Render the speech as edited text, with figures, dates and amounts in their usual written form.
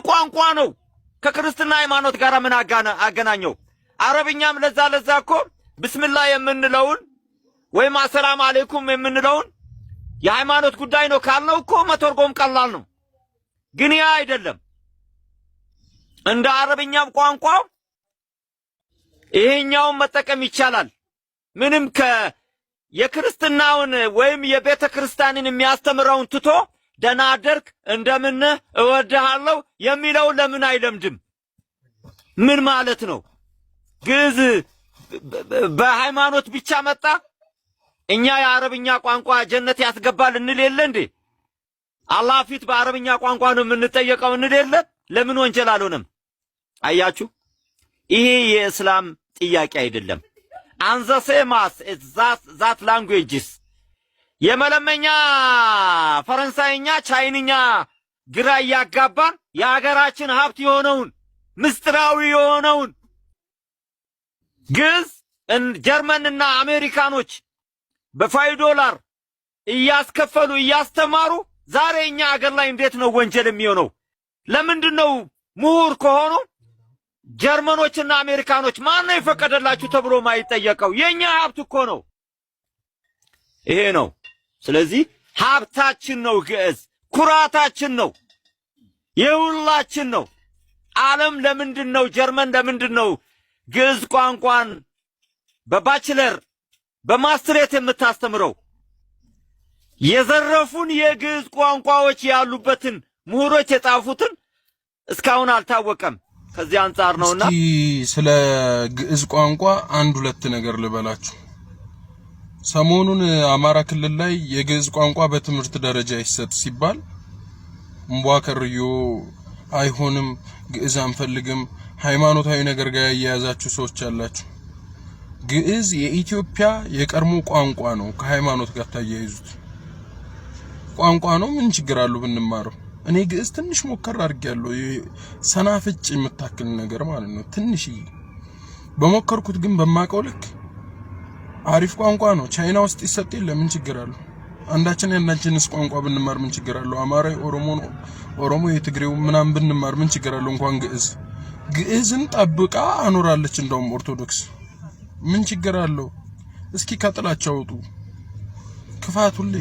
ቋንቋ ነው። ከክርስትና ሃይማኖት ጋር ምን አገናኘው? አረብኛም ለዛ እኮ ብስሚላህ የምንለውን ወይም አሰላም አለይኩም የምንለውን የሃይማኖት ጉዳይ ነው ካልነው እኮ መተርጎም ቀላል ነው። ግን ያ አይደለም። እንደ አረብኛም ቋንቋ ይሄኛውን መጠቀም ይቻላል። ምንም የክርስትናውን ወይም የቤተ ክርስቲያንን የሚያስተምረውን ትቶ ደህና አደርክ እንደምን እወድሃለሁ የሚለው ለምን አይለምድም? ምን ማለት ነው? ግዕዝ በሃይማኖት ብቻ መጣ? እኛ የአረብኛ ቋንቋ ጀነት ያስገባል እንል የለ እንዴ? አላህ ፊት በአረብኛ ቋንቋ ነው የምንጠየቀው እንል የለ? ለምን ወንጀል አልሆነም? አያችሁ፣ ይሄ የእስላም ጥያቄ አይደለም። አንዘሴማስ ዛት ላንጉዌጅስ የመለመኛ ፈረንሳይኛ፣ ቻይንኛ ግራ ያጋባን የሀገራችን ሀብት የሆነውን ምስጢራዊ የሆነውን ግዕዝ ጀርመንና አሜሪካኖች በ$5 እያስከፈሉ እያስተማሩ ዛሬ እኛ ሀገር ላይ እንዴት ነው ወንጀል የሚሆነው? ለምንድነው ምሁር ከሆኑ ጀርመኖችና አሜሪካኖች ማን ነው የፈቀደላችሁ ተብሎ ማይጠየቀው? የኛ ሀብት እኮ ነው። ይሄ ነው። ስለዚህ ሀብታችን ነው ግዕዝ፣ ኩራታችን ነው፣ የሁላችን ነው። ዓለም ለምንድነው ጀርመን ለምንድነው ግዕዝ ቋንቋን በባችለር በማስትሬት የምታስተምረው? የዘረፉን የግዕዝ ቋንቋዎች ያሉበትን ምሁሮች የጻፉትን እስካሁን አልታወቀም። ከዚህ አንፃር ነውና እስኪ ስለ ግዕዝ ቋንቋ አንድ ሁለት ነገር ልበላችሁ። ሰሞኑን አማራ ክልል ላይ የግዕዝ ቋንቋ በትምህርት ደረጃ ይሰጥ ሲባል እምቧከርዮ አይሆንም፣ ግዕዝ አንፈልግም፣ ሃይማኖታዊ ነገር ጋር ያያዛችሁ ሰዎች አላችሁ። ግዕዝ የኢትዮጵያ የቀድሞ ቋንቋ ነው። ከሃይማኖት ጋር ታያይዙት ቋንቋ ነው። ምን ችግር አለው ብንማረው? እኔ ግዕዝ ትንሽ ሞከር አድርጌያለሁ። ሰናፍጭ የምታክል ነገር ማለት ነው። ትንሽ በሞከርኩት ግን በማቀው ልክ አሪፍ ቋንቋ ነው። ቻይና ውስጥ ይሰጥ የለ ምን ችግር አለው? አንዳችን ያንዳችንስ ቋንቋ ብንማር ምን ችግር አለው? አማራይ ኦሮሞ የትግሬው ምናምን ብንማር ምን ችግር አለው? እንኳን ግዕዝን ጠብቃ አኖራለች። እንደውም ኦርቶዶክስ ምን ችግር አለው? እስኪ ከጥላቻው ውጡ። ክፋት ሁሌ